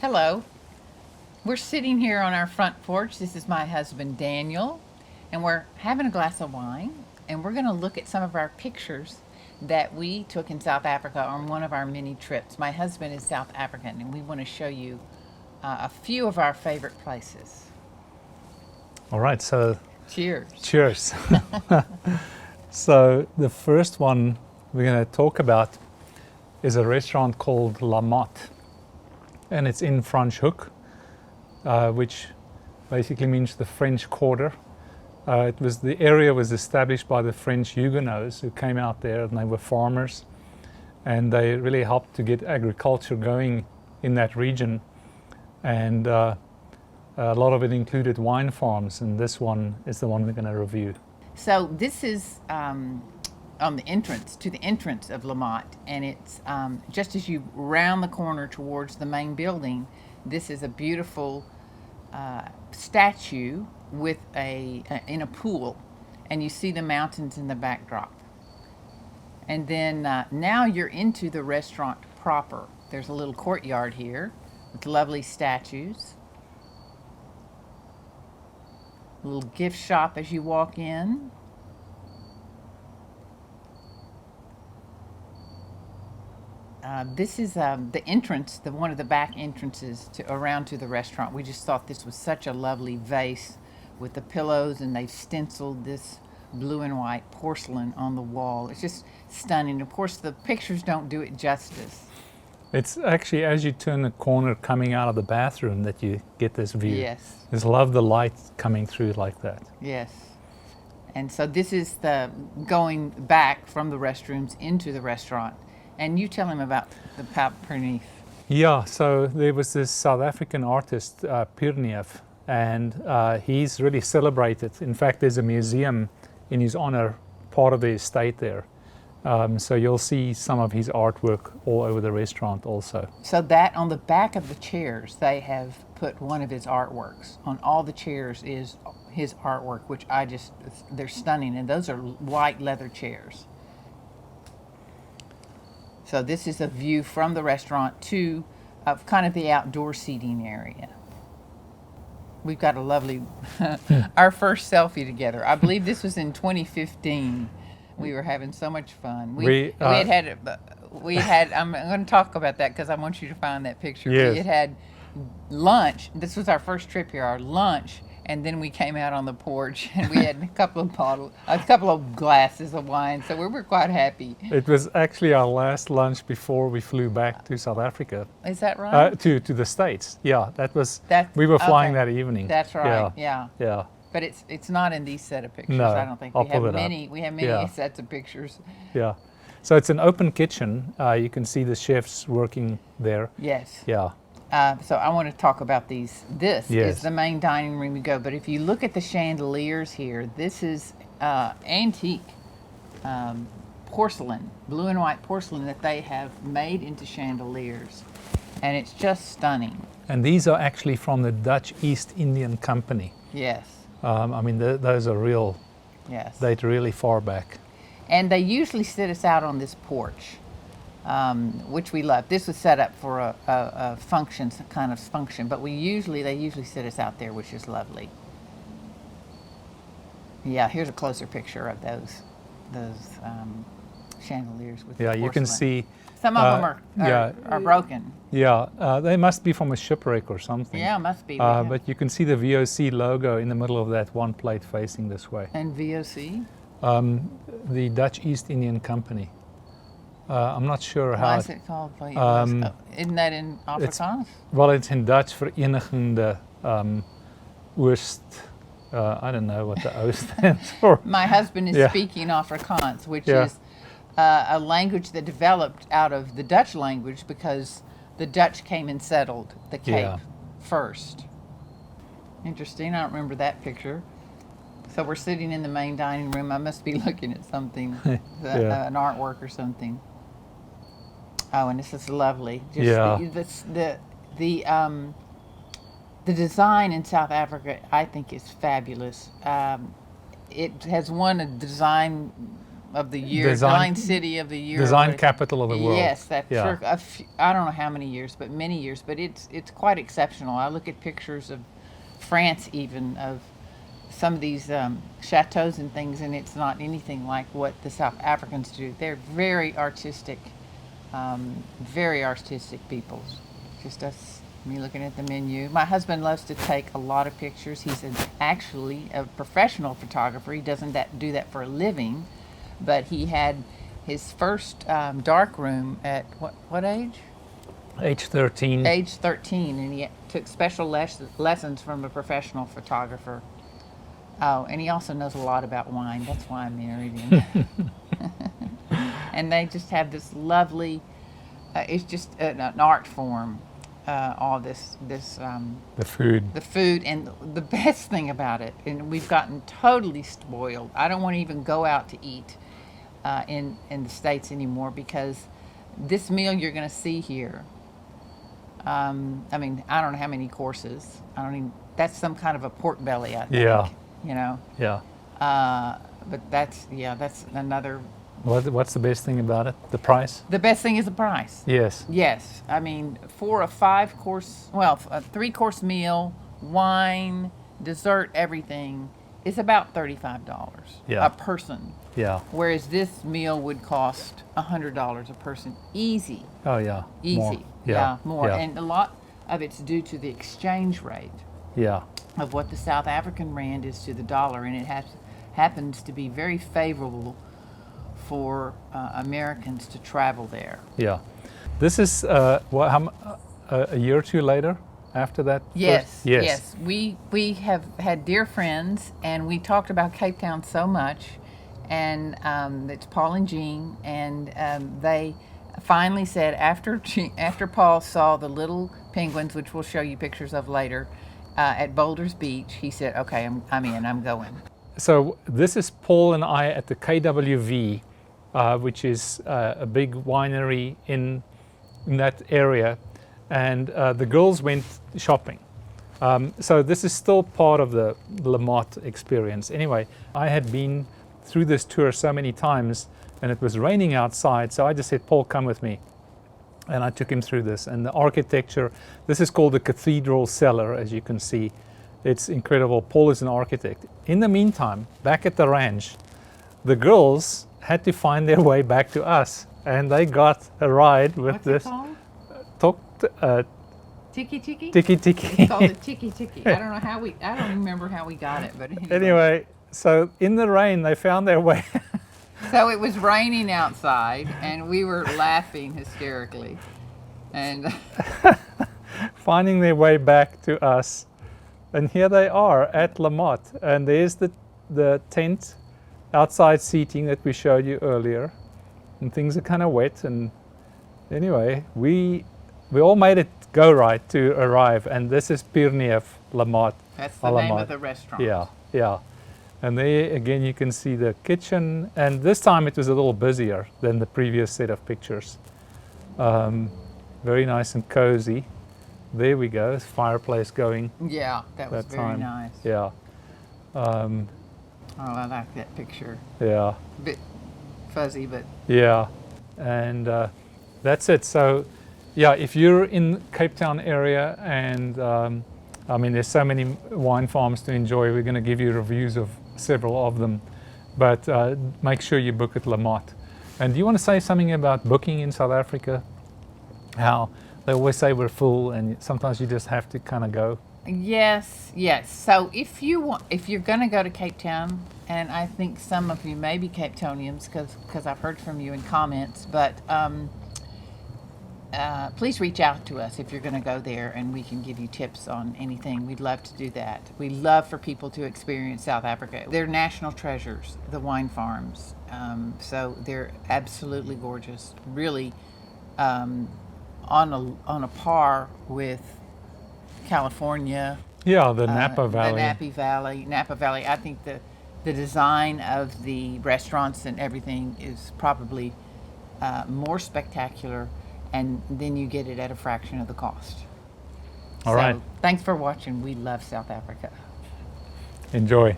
Hello. We're sitting here on our front porch. This is my husband Daniel, and we're having a glass of wine, and we're going to look at some of our pictures that we took in South Africa on one of our many trips. My husband is South African, and we want to show you a few of our favorite places. All right, so Cheers. cheers. So the first one we're going to talk about is a restaurant called Motte, and it's in Franschhoek, which basically means the French Quarter. The area was established by the French Huguenots who came out there, and they were farmers, and they really helped to get agriculture going in that region. And a lot of it included wine farms, and this one is the one we're going to review. So this is on the entrance of La Motte, and it's just as you round the corner towards the main building. This is a beautiful statue with in a pool, and you see the mountains in the backdrop. And then now you're into the restaurant proper. There's a little courtyard here with lovely statues. A little gift shop as you walk in. This is the entrance, one of the back entrances around to the restaurant. We just thought this was such a lovely vase with the pillows, and they've stenciled this blue and white porcelain on the wall. It's just stunning. Of course, the pictures don't do it justice. It's actually as you turn the corner coming out of the bathroom that you get this view. Yes. Just love the light coming through like that. Yes. And so this is the going back from the restrooms into the restaurant. And you tell him about the Perneef. Yeah, so there was this South African artist, Perneef, and he's really celebrated. In fact, there's a museum in his honor, part of the estate there. So you'll see some of his artwork all over the restaurant also. So that on the back of the chairs, they have put one of his artworks. On all the chairs is his artwork, which they're stunning. And those are white leather chairs. So this is a view from the restaurant to kind of the outdoor seating area. We've got a lovely, our first selfie together. I believe this was in 2015. We were having so much fun. We had. I'm going to talk about that because I want you to find that picture. Yes. We had lunch. This was our first trip here. Our lunch, and then we came out on the porch, and we had a couple of glasses of wine. So we were quite happy. It was actually our last lunch before we flew back to South Africa. Is that right? To the States. Yeah, we were flying that evening. That's right. Yeah. Yeah. But it's not in these set of pictures. No, I don't think I'll we have pull it many. up. We have many Yeah. sets of pictures. Yeah. So it's an open kitchen. You can see the chefs working there. Yes. Yeah. So I want to talk about these. This Yes. is the main dining room you go. But if you look at the chandeliers here, this is antique porcelain, blue and white porcelain that they have made into chandeliers. And it's just stunning. And these are actually from the Dutch East Indian Company. Yes. I mean, those are real, Yes. date really far back. And they usually sit us out on this porch, which we love. This was set up for a function, some kind of function, but they usually sit us out there, which is lovely. Yeah, here's a closer picture of those chandeliers with the Yeah, you can porcelain. see. Some of them are broken. Yeah, they must be from a shipwreck or something. Yeah, must be. But you can see the VOC logo in the middle of that one plate facing this way. And VOC? The Dutch East Indian Company. I'm not sure how. Why is it called? Isn't that in Afrikaans? Well, it's in Dutch, Verenigde Oost. I don't know what the O stands for. My husband is Yeah. speaking Afrikaans, which Yeah. is a language that developed out of the Dutch language because the Dutch came and settled the Cape Yeah. first. Interesting. I don't remember that picture. So we're sitting in the main dining room. I must be looking at something, Yeah. an artwork or something. Oh, and this is lovely. Just Yeah. the design in South Africa, I think, is fabulous. It has won a design of the year, Design- Design City of the Year. Design or- capital of the world. Yes, that Yeah. sure. I don't know how many years, but many years. But it's quite exceptional. I look at pictures of France, even of some of these chateaus and things, and it's not anything like what the South Africans do. They're very artistic peoples. Just us, me looking at the menu. My husband loves to take a lot of pictures. He's actually a professional photographer. He doesn't do that for a living, but he had his first dark room at what age? Age 13. Age 13, and he took special lessons from a professional photographer. Oh, and he also knows a lot about wine. That's why I married him. And they just have this lovely, it's just an art form, all this The food. the food. And the best thing about it, and we've gotten totally spoiled. I don't want to even go out to eat in the States anymore, because this meal you're going to see here, I mean, I don't know how many courses. I don't even, that's some kind of a pork belly, I think. Yeah. You know, Yeah. but that's another. What's the best thing about it? The price? The best thing is the price. Yes. Yes, I mean, for a 5-course, well, a 3-course meal, wine, dessert, everything, is about $35 Yeah. a person. Yeah. Whereas this meal would cost $100 a person, easy, Oh, yeah. easy. More. Yeah. More, Yeah. and a lot of it's due to the exchange rate Yeah. of what the South African rand is to the dollar, and it happens to be very favorable for Americans to travel there. Yeah. This is a year or two later after that? Yes, first? yes. We have had dear friends, and we talked about Cape Town so much, and it's Paul and Jean, and they finally said after Paul saw the little penguins, which we'll show you pictures of later, at Boulders Beach, he said, "Okay, I'm in. I'm going." So this is Paul and I at the KWV, which is a big winery in that area, and the girls went shopping. So this is still part of the La Motte experience. Anyway, I had been through this tour so many times, and it was raining outside, so I just said, Paul, come with me. And I took him through this. And the architecture, this is called the Cathedral Cellar, as you can see. It's incredible. Paul is an architect. In the meantime, back at the ranch, the girls had to find their way back to us, and they got a ride with What's this it called? Tiki Tiki? Tiki Tiki. It's called the Tiki Tiki. I don't remember how we got it, but Anyway, so in the rain, they found their way. So it was raining outside, and we were laughing hysterically. And finding their way back to us. And here they are at La Motte. And there's the tent, outside seating that we showed you earlier. And things are kind of wet. And anyway, we all made it go right to arrive. And this is Pierneef La Motte. that's the name of the restaurant. Yeah, yeah. And there again you can see the kitchen. And this time it was a little busier than the previous set of pictures. Very nice and cozy. There we go, fireplace going. Yeah, that was That very time. nice. Yeah. Oh, I like that picture. Yeah. A bit fuzzy, but Yeah. And that's it. So, yeah, if you're in Cape Town area, and I mean, there's so many wine farms to enjoy. We're going to give you reviews of several of them, but make sure you book at La Motte. And do you want to say something about booking in South Africa? How they always say we're full, and sometimes you just have to kind of go. yes. So if you're going to go to Cape Town, and I think some of you may be Cape Townians because I've heard from you in comments, but please reach out to us if you're going to go there, and we can give you tips on anything. We'd love to do that. We love for people to experience South Africa. They're national treasures, the wine farms. So they're absolutely gorgeous. Really on a par with California. Yeah, the Napa Valley. The Napa Valley. I think the design of the restaurants and everything is probably more spectacular, and then you get it at a fraction of the cost. All right. Thanks for watching. We love South Africa. Enjoy.